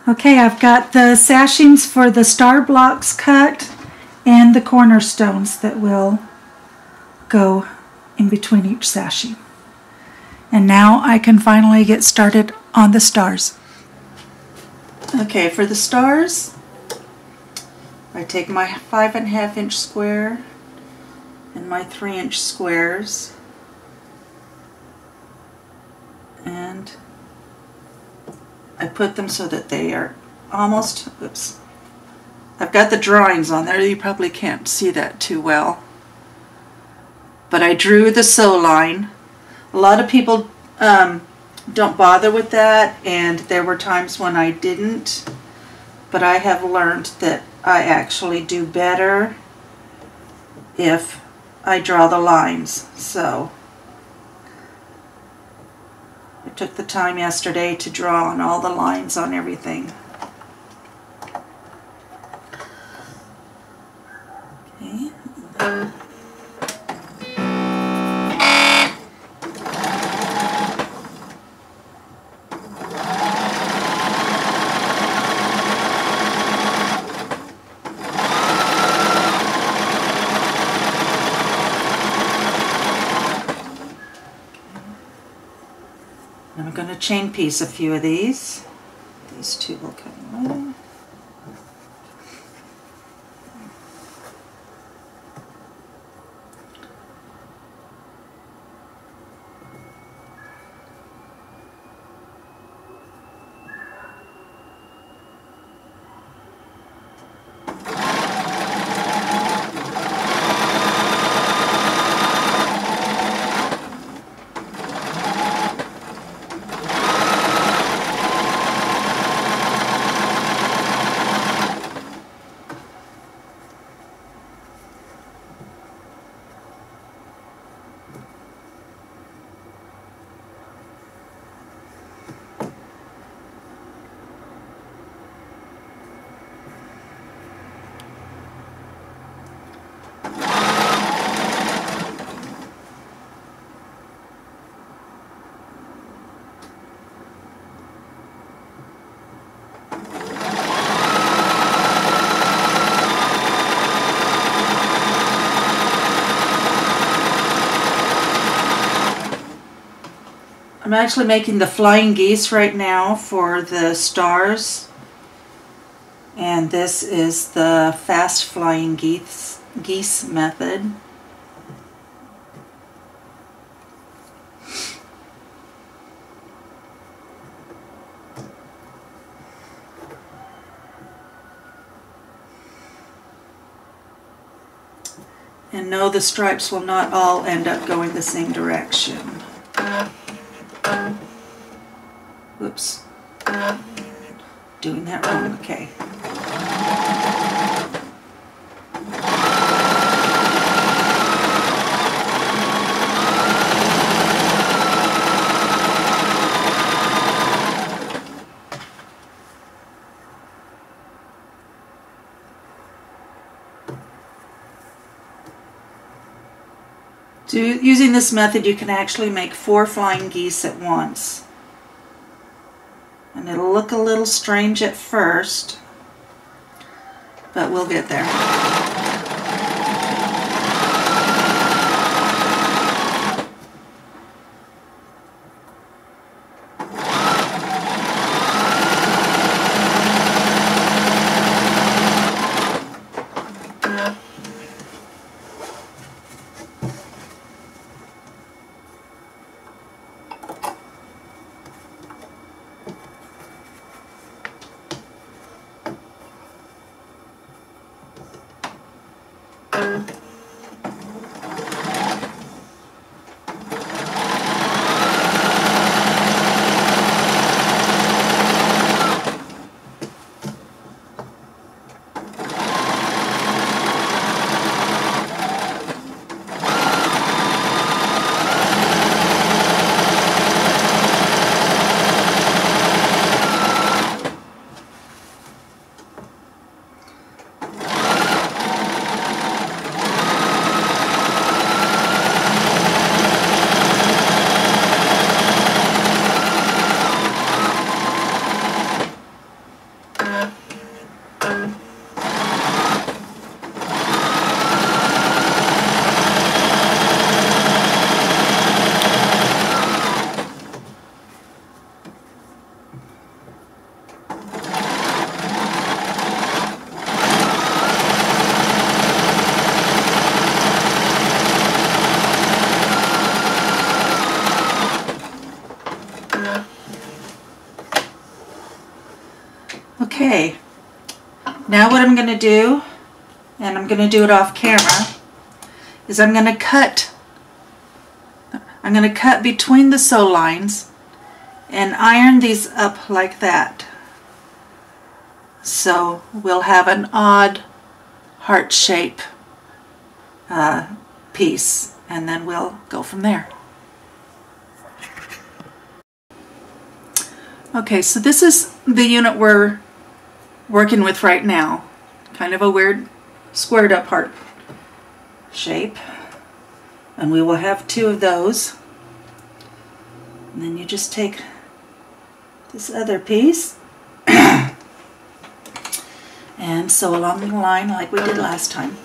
Okay, I've got the sashings for the star blocks cut and the cornerstones that will go in between each sashing. And now I can finally get started on the stars. Okay, for the stars, I take my 5.5 inch square and my 3-inch squares, and I put them so that they are almost, oops, I've got the drawings on there, you probably can't see that too well, but I drew the sew line. A lot of people don't bother with that, and there were times when I didn't, but I have learned that I actually do better if I draw the lines. So I took the time yesterday to draw on all the lines on everything. Okay. I'm going to chain piece a few of these. These two will come away. I'm actually making the flying geese right now for the stars, and this is the fast flying geese method. And no, the stripes will not all end up going the same direction. Oops. Doing that wrong, okay. Using this method, you can actually make 4 flying geese at once. And it'll look a little strange at first, but we'll get there. Okay, now what I'm going to do, and I'm going to do it off camera, is I'm going to cut between the sew lines and iron these up like that. So we'll have an odd heart shape piece, and then we'll go from there. Okay, so this is the unit we're working with right now. Kind of a weird squared up heart shape. And we will have 2 of those. And then you just take this other piece and sew along the line like we did last time.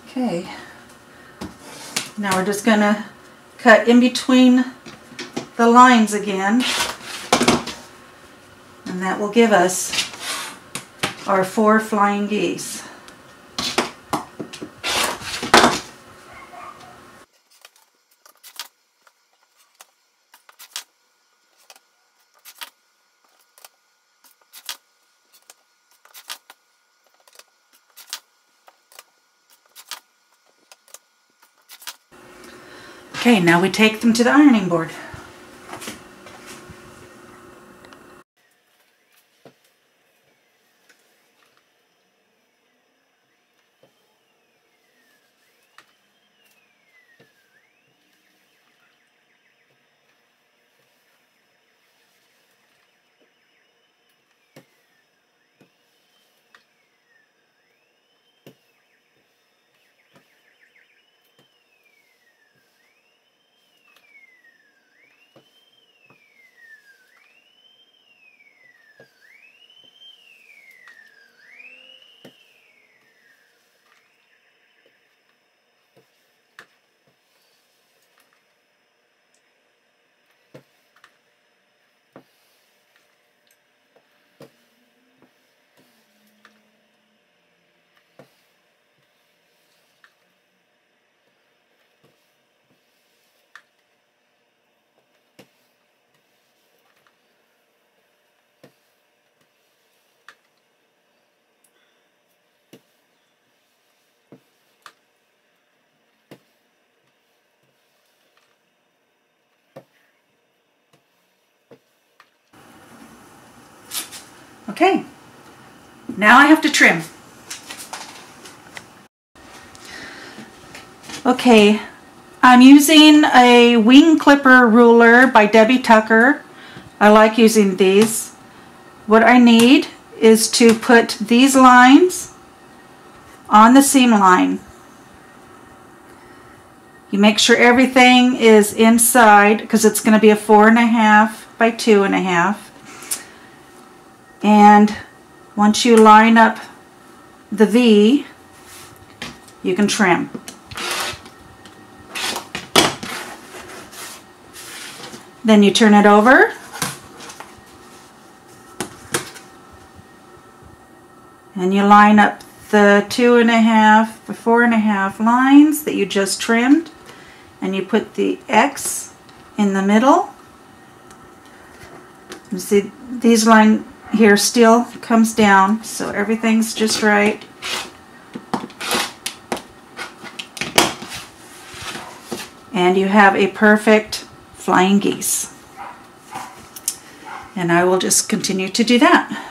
Okay, now we're just going to cut in between the lines again, and that will give us our 4 flying geese. Okay, now we take them to the ironing board. Okay, now I have to trim. Okay, I'm using a wing clipper ruler by Debbie Tucker. I like using these. What I need is to put these lines on the seam line. You make sure everything is inside because it's going to be a 4.5 by 2.5. And once you line up the V, you can trim. Then you turn it over. And you line up the 2.5 by 4.5 lines that you just trimmed. And you put the X in the middle. You see these line here still comes down, so everything's just right. And you have a perfect flying geese. And I will just continue to do that.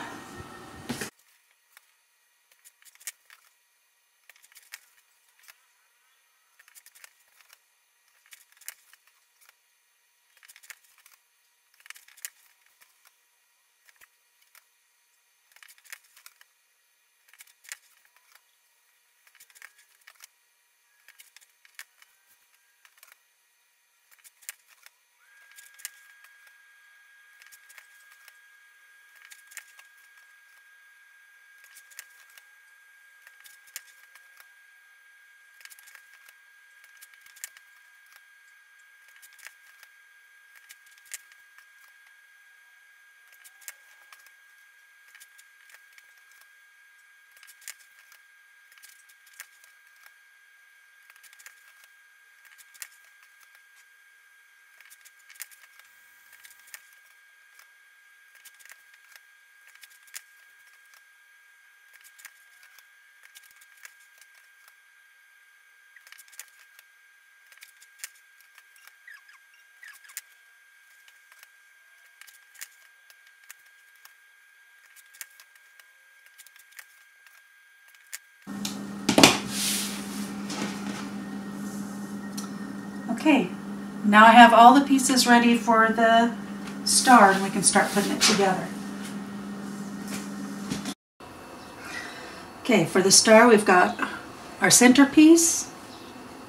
Okay, now I have all the pieces ready for the star and we can start putting it together. Okay, for the star we've got our centerpiece,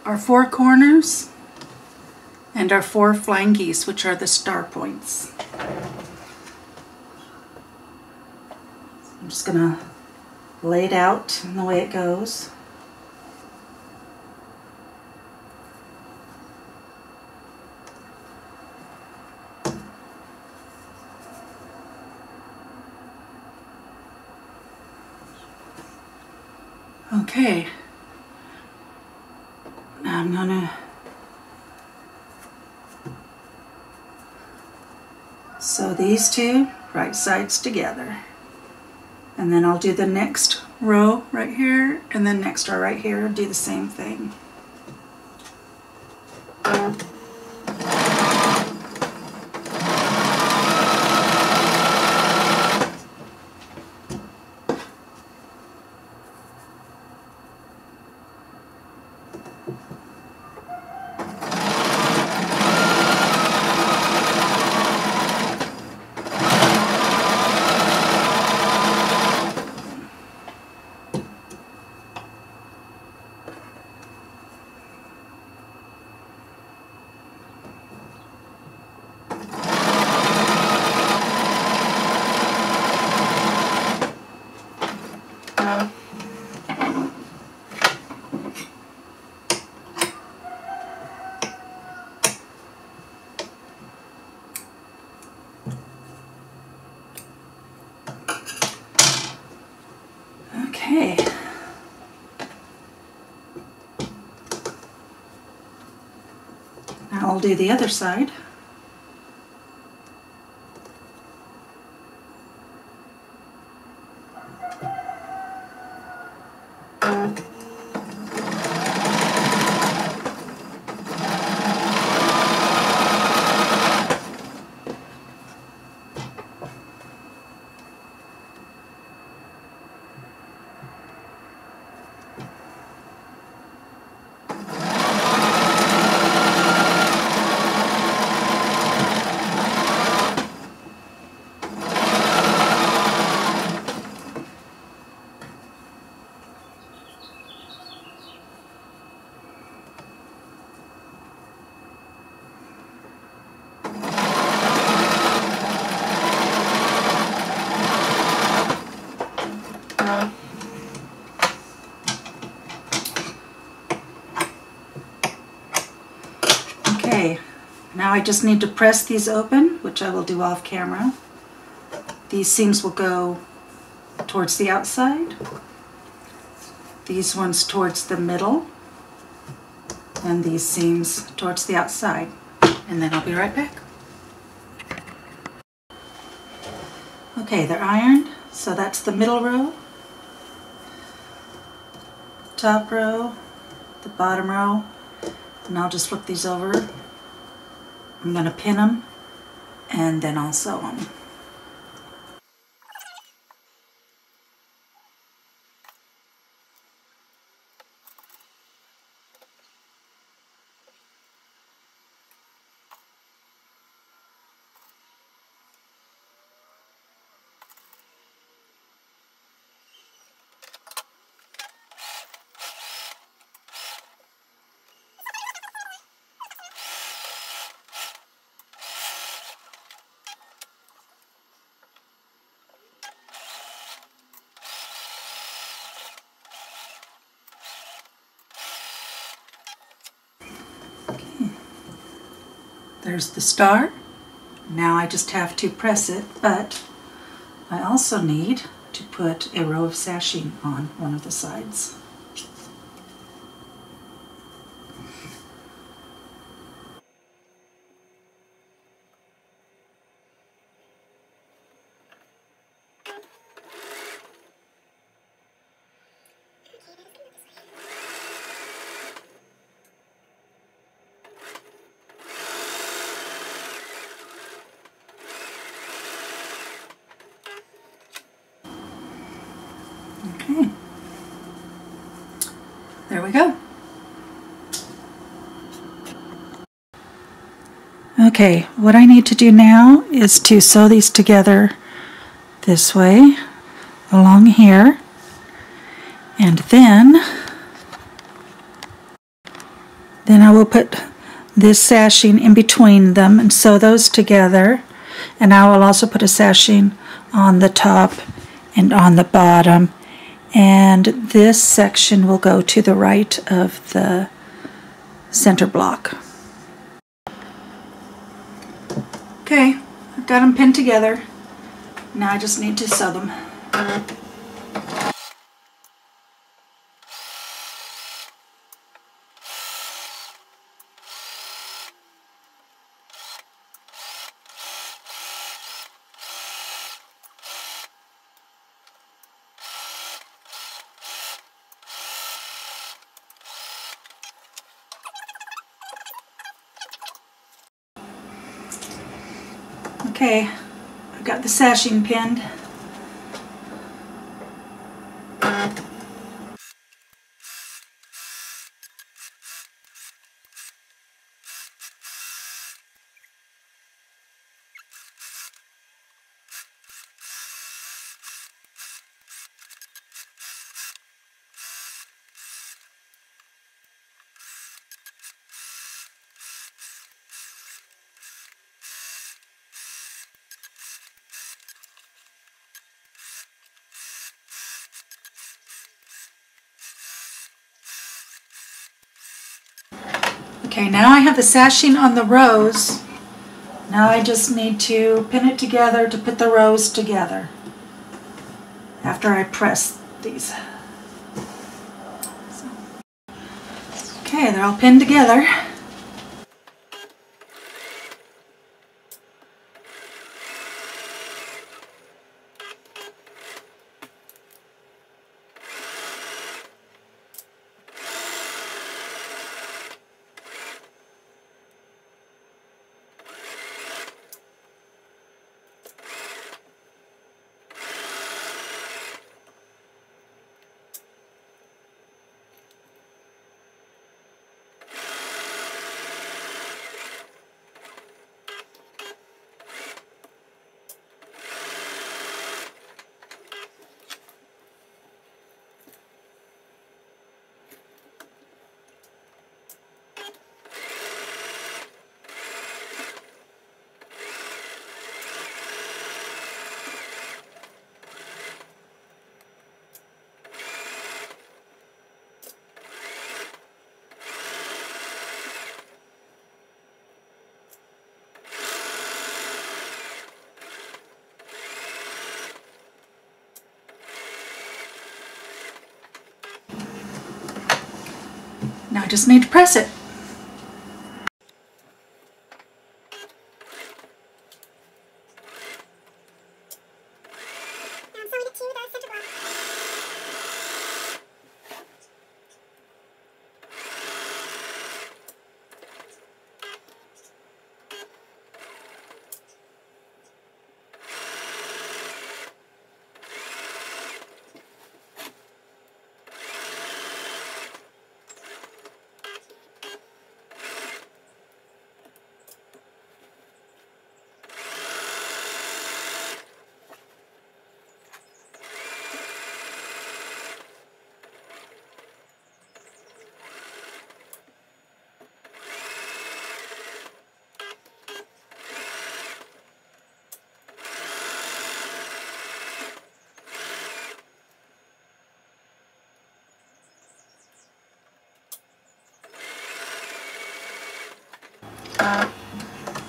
our 4 corners, and our 4 flying geese, which are the star points. I'm just going to lay it out in the way it goes. Okay, now I'm going to sew these 2 right sides together, and then I'll do the next row right here and then next row right here and do the same thing. Okay. Now I'll do the other side. Okay, now I just need to press these open, which I will do off camera. These seams will go towards the outside, these ones towards the middle, and these seams towards the outside. And then I'll be right back. Okay, they're ironed, so that's the middle row, top row, the bottom row, and I'll just flip these over. I'm going to pin them and then I'll sew them. There's the star. Now I just have to press it, but I also need to put a row of sashing on one of the sides. Okay, there we go. Okay, what I need to do now is to sew these together this way along here, and then I will put this sashing in between them and sew those together, and I will also put a sashing on the top and on the bottom, and this section will go to the right of the center block. Okay, I've got them pinned together. Now I just need to sew them. Okay, I've got the sashing pinned. Okay, now I have the sashing on the rows. Now I just need to pin it together to put the rows together after I press these. Okay, they're all pinned together. now I just need to press it.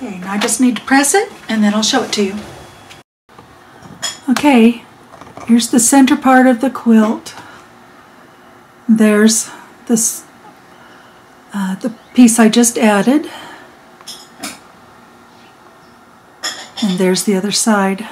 Okay, now I just need to press it and then I'll show it to you. Okay, here's the center part of the quilt. There's this the piece I just added, and there's the other side.